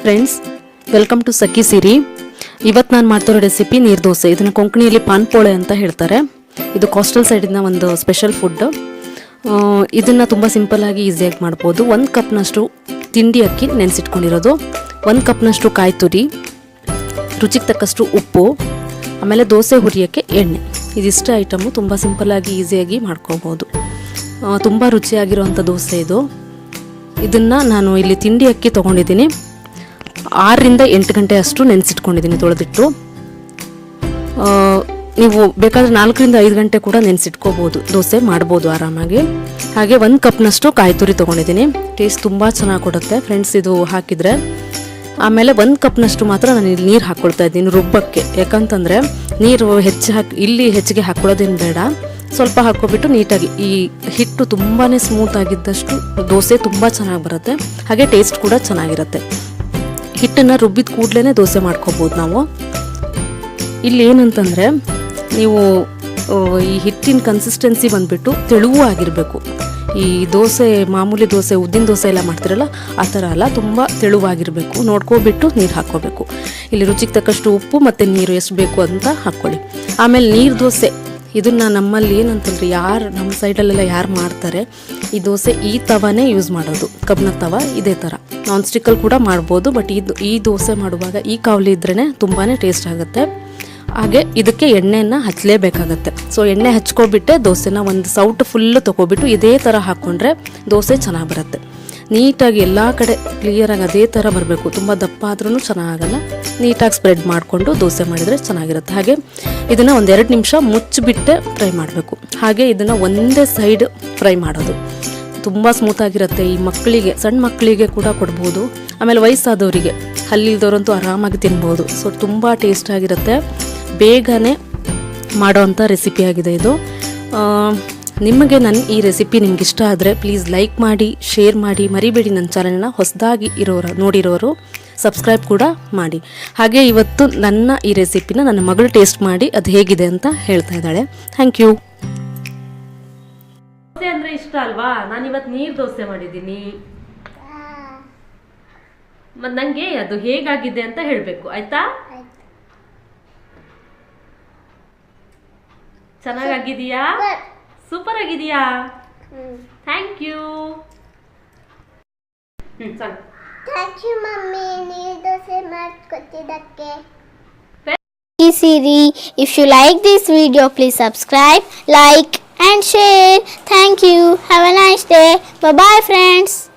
Friends, welcome to ಸಖಿ ಸಿರಿ. ಇವತ್ತು ನಾನು ಮಾಡ್ತಿರೋ ರೆಸಿಪಿ ನೀರು ದೋಸೆ. ಇದನ್ನು ಕೊಂಕಣಿಯಲ್ಲಿ ಪಾನ್ಪೋಳೆ ಅಂತ ಹೇಳ್ತಾರೆ. ಇದು ಕೋಸ್ಟಲ್ ಸೈಡಿನ ಒಂದು ಸ್ಪೆಷಲ್ ಫುಡ್. ಇದನ್ನು ತುಂಬ ಸಿಂಪಲ್ಲಾಗಿ ಈಸಿಯಾಗಿ ಮಾಡ್ಬೋದು. 1 ಕಪ್ನಷ್ಟು ತಿಂಡಿ ಅಕ್ಕಿ ನೆನೆಸಿಟ್ಕೊಂಡಿರೋದು, 1 ಕಪ್ನಷ್ಟು ಕಾಯಿ ತುರಿ, ರುಚಿಗೆ ತಕ್ಕಷ್ಟು ಉಪ್ಪು, ಆಮೇಲೆ ದೋಸೆ ಹುರಿಯೋಕ್ಕೆ ಎಣ್ಣೆ. ಇದಿಷ್ಟು ಐಟಮು ತುಂಬ ಸಿಂಪಲ್ಲಾಗಿ ಈಸಿಯಾಗಿ ಮಾಡ್ಕೋಬೋದು. ತುಂಬ ರುಚಿಯಾಗಿರೋವಂಥ ದೋಸೆ ಇದು. ಇದನ್ನು ನಾನು ಇಲ್ಲಿ ತಿಂಡಿ ಅಕ್ಕಿ ತೊಗೊಂಡಿದ್ದೀನಿ. 6 ರಿಂದ 8 ಗಂಟೆ ಅಷ್ಟು ನೆನೆಸಿಟ್ಕೊಂಡಿದ್ದೀನಿ ತೊಳೆದಿಟ್ಟು. ನೀವು ಬೇಕಾದರೆ 4 ರಿಂದ 5 ಗಂಟೆ ಕೂಡ ನೆನೆಸಿಟ್ಕೋಬೋದು, ದೋಸೆ ಮಾಡ್ಬೋದು ಆರಾಮಾಗಿ. ಹಾಗೆ 1 ಕಪ್ನಷ್ಟು ಕಾಯಿ ತುರಿ ತೊಗೊಂಡಿದ್ದೀನಿ. ಟೇಸ್ಟ್ ತುಂಬ ಚೆನ್ನಾಗಿ ಕೊಡುತ್ತೆ ಫ್ರೆಂಡ್ಸ್ ಇದು ಹಾಕಿದರೆ. ಆಮೇಲೆ 1 ಕಪ್ನಷ್ಟು ಮಾತ್ರ ನಾನು ಇಲ್ಲಿ ನೀರು ಹಾಕ್ಕೊಳ್ತಾ ಇದ್ದೀನಿ ರುಬ್ಬಕ್ಕೆ. ಯಾಕಂತಂದರೆ ನೀರು ಹೆಚ್ಚಿಗೆ ಹಾಕ್ಕೊಳ್ಳೋದೇನು ಬೇಡ, ಸ್ವಲ್ಪ ಹಾಕ್ಕೊಬಿಟ್ಟು ನೀಟಾಗಿ. ಈ ಹಿಟ್ಟು ತುಂಬಾ ಸ್ಮೂತ್ ಆಗಿದ್ದಷ್ಟು ದೋಸೆ ತುಂಬ ಚೆನ್ನಾಗಿ ಬರುತ್ತೆ, ಹಾಗೆ ಟೇಸ್ಟ್ ಕೂಡ ಚೆನ್ನಾಗಿರುತ್ತೆ. ಹಿಟ್ಟನ್ನು ರುಬ್ಬಿದ ಕೂಡಲೇ ದೋಸೆ ಮಾಡ್ಕೋಬೋದು ನಾವು. ಇಲ್ಲಿ ಏನಂತಂದರೆ, ನೀವು ಈ ಹಿಟ್ಟಿನ ಕನ್ಸಿಸ್ಟೆನ್ಸಿ ಬಂದುಬಿಟ್ಟು ತೆಳುವೂ ಆಗಿರಬೇಕು. ಈ ದೋಸೆ ಮಾಮೂಲಿ ದೋಸೆ, ಉದ್ದಿನ ದೋಸೆ ಎಲ್ಲ ಮಾಡ್ತಿರಲ್ಲ ಆ ಥರ ಅಲ್ಲ, ತುಂಬ ತೆಳುವಾಗಿರಬೇಕು. ನೋಡ್ಕೊಬಿಟ್ಟು ನೀರು ಹಾಕ್ಕೋಬೇಕು. ಇಲ್ಲಿ ರುಚಿಗೆ ತಕ್ಕಷ್ಟು ಉಪ್ಪು ಮತ್ತು ನೀರು ಎಷ್ಟು ಬೇಕು ಅಂತ ಹಾಕ್ಕೊಳ್ಳಿ. ಆಮೇಲೆ ನೀರು ದೋಸೆ ಇದನ್ನು ನಮ್ಮಲ್ಲಿ ಏನಂತಂದರೆ, ನಮ್ಮ ಸೈಡಲ್ಲೆಲ್ಲ ಯಾರು ಮಾಡ್ತಾರೆ ಈ ದೋಸೆ, ಈ ತವನೇ ಯೂಸ್ ಮಾಡೋದು, ಕಬ್ಬಿಣದ ತವ. ಇದೇ ಥರ ನಾನ್ ಸ್ಟಿಕ್ಕಲ್ಲಿ ಕೂಡ ಮಾಡ್ಬೋದು, ಬಟ್ ಈ ದೋಸೆ ಮಾಡುವಾಗ ಈ ಕಾವಲಿ ಇದ್ರೇ ತುಂಬಾ ಟೇಸ್ಟ್ ಆಗುತ್ತೆ. ಹಾಗೆ ಇದಕ್ಕೆ ಎಣ್ಣೆನ ಹಚ್ಚಲೇಬೇಕಾಗತ್ತೆ. ಸೊ ಎಣ್ಣೆ ಹಚ್ಕೊಬಿಟ್ಟೆ ದೋಸೆನ ಒಂದು ಸೌಟು ಫುಲ್ಲು ತೊಗೊಬಿಟ್ಟು ಇದೇ ಥರ ಹಾಕ್ಕೊಂಡ್ರೆ ದೋಸೆ ಚೆನ್ನಾಗಿ ಬರುತ್ತೆ. ನೀಟಾಗಿ ಎಲ್ಲ ಕಡೆ ಕ್ಲಿಯರಾಗಿ ಅದೇ ಥರ ಬರಬೇಕು. ತುಂಬ ದಪ್ಪ ಆದ್ರೂ ಚೆನ್ನಾಗಲ್ಲ. ನೀಟಾಗಿ ಸ್ಪ್ರೆಡ್ ಮಾಡಿಕೊಂಡು ದೋಸೆ ಮಾಡಿದರೆ ಚೆನ್ನಾಗಿರುತ್ತೆ. ಹಾಗೆ ಇದನ್ನು 1-2 ನಿಮಿಷ ಮುಚ್ಚಿಬಿಟ್ಟೆ ಫ್ರೈ ಮಾಡಬೇಕು. ಹಾಗೆ ಇದನ್ನು ಒಂದೇ ಸೈಡ್ ಫ್ರೈ ಮಾಡೋದು. ತುಂಬ ಸ್ಮೂತಾಗಿರುತ್ತೆ. ಈ ಮಕ್ಕಳಿಗೆ, ಸಣ್ಣ ಮಕ್ಕಳಿಗೆ ಕೂಡ ಕೊಡ್ಬೋದು. ಆಮೇಲೆ ವಯಸ್ಸಾದವರಿಗೆ, ಹಲ್ಲಿಲ್ದವ್ರಂತೂ ಆರಾಮಾಗಿ ತಿನ್ಬೋದು. ಸೊ ತುಂಬ ಟೇಸ್ಟಾಗಿರುತ್ತೆ, ಬೇಗನೆ ಮಾಡೋವಂಥ ರೆಸಿಪಿ ಆಗಿದೆ ಇದು. ನಿಮಗೆ ಈ ರೆಸಿಪಿ ನಿಮ್ಗೆ ಇಷ್ಟ ಆದರೆ ಪ್ಲೀಸ್ ಲೈಕ್ ಮಾಡಿ, ಶೇರ್ ಮಾಡಿ, ಮರಿಬೇಡಿ. ನನ್ನ ಚಾನಲ್ನ ಹೊಸದಾಗಿ ನೋಡಿರೋರು ಸಬ್ಸ್ಕ್ರೈಬ್ ಕೂಡ ಮಾಡಿ. ಹಾಗೆ ಇವತ್ತು ನನ್ನ ಈ ರೆಸಿಪಿನ ನನ್ನ ಮಗಳು ಟೇಸ್ಟ್ ಮಾಡಿ ಅದು ಹೇಗಿದೆ ಅಂತ ಹೇಳ್ತಾ ಇದ್ದಾಳೆ. Thank you. ದೋಸೆ ಅಂದರೆ ಇಷ್ಟ ಅಲ್ವಾ? ನಾನಿವತ್ತು ನೀರು ದೋಸೆ ಮಾಡಿದ್ದೀನಿ. ಮತ್ತು ನನಗೆ ಅದು ಹೇಗಾಗಿದೆ ಅಂತ ಹೇಳಬೇಕು, ಆಯ್ತಾ? ಚೆನ್ನಾಗಿದೆಯಾ? ಸೂಪರ್ ಆಗಿದೆಯಾ? Thank you. Thank you mummy, ನೀರು dosa ಮಾಡಿಕೊಟ್ಟಿದ್ದಕ್ಕೆ. Siri, if you like this video, please subscribe, like and share. Thank you. Have a nice day. Bye bye friends.